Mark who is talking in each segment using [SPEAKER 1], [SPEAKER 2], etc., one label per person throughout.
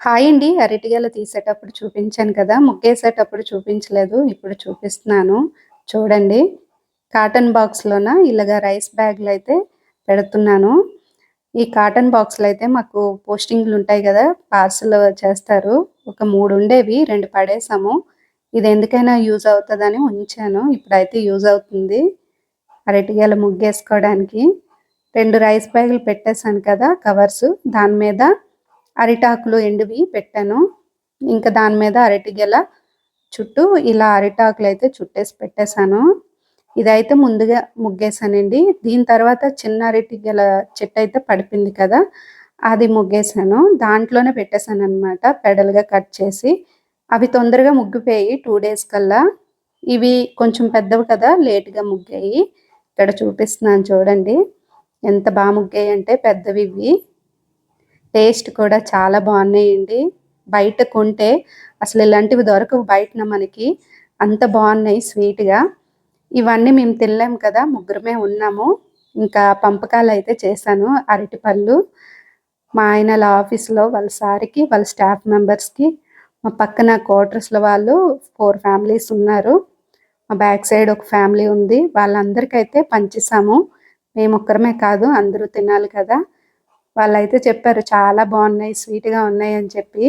[SPEAKER 1] Hi అండి. అరటిగెల తీసేటప్పుడు చూపించాను కదా! ముగ్గేసేటప్పుడు చూపించలేదు. ఇప్పుడు చూపిస్తున్నాను. చూడండి. కాటన్ బాక్స్‌లోన ఇలాగ రైస్ బ్యాగులయితే పెడుతున్నాను. ఈ కాటన్ బాక్స్‌లయితే మాకు పోస్టింగ్‌లుంటాయి గదా! పార్సెల్ చేస్తారు. ఒక 3 ఉండేవి. 2 పడేసాము. ఇది ఎందుకైనా యూజ్ అవుతదని ఉంచాను. ఇప్పుడైతే యూజ్ అవుతుంది. అరటిగెల ముగ్గేసుకోవడానికి. 2 రైస్ బ్యాగులు పెట్టేసాను కదా! కవర్సు. దాని మీద అరిటాకులు ఎండువి పెట్టాను. ఇంకా దాని మీద అరటిగెల చుట్టూ ఇలా అరిటాకులైతే చుట్టేసి పెట్టేశాను. ఇదైతే ముందుగా ముగ్గేశానండి. దీని తర్వాత చిన్న అరటిగెల చెట్టయితే పడిపోయింది కదా! అది ముగ్గేశాను. దాంట్లోనే పెట్టేశాననమాట పెడలుగా కట్ చేసి. అవి తొందరగా ముగ్గిపోయాయి 2 డేస్ కల్లా. ఇవి కొంచెం పెద్దవి కదా! లేట్‌గా ముగ్గాయి. ఇక్కడ చూపిస్తున్నాను చూడండి. ఎంత బా ముగ్గాయంటే పెద్దవివి. టేస్ట్ కూడా చాలా బాగున్నాయండి. బయట కొంటే అసలు ఇలాంటివి దొరకవు బయటన మనకి. అంత బాగున్నాయి స్వీట్‌గా. ఇవన్నీ మేము తినలేము కదా! ముగ్గురమే ఉన్నాము. ఇంకా పంపకాలైతే చేశాను అరటిపళ్ళు. మా ఆయనల ఆఫీస్‌లో వాళ్ళ సార్‌కి, వాళ్ళ స్టాఫ్ మెంబర్స్‌కి, మా పక్కన క్వార్టర్స్‌లో వాళ్ళు 4 ఫ్యామిలీస్ ఉన్నారు. మా బ్యాక్ సైడ్ ఒక ఫ్యామిలీ ఉంది. వాళ్ళందరికైతే పంచేసాము. మేమొక్కరమే కాదు అందరూ తినాలి కదా! వాళ్ళైతే చెప్పారు చాలా బాగున్నాయి, స్వీట్‌గా ఉన్నాయి అని చెప్పి.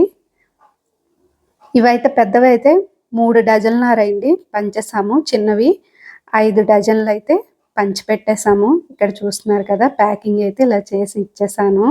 [SPEAKER 1] ఇవైతే పెద్దవైతే 3 డజన్‌న్నరైంది పంచేసాము. చిన్నవి 5 డజన్‌లయితే పంచిపెట్టేసాము. ఇక్కడ చూస్తున్నారు కదా! ప్యాకింగ్ అయితే ఇలా చేసి ఇచ్చేసాను.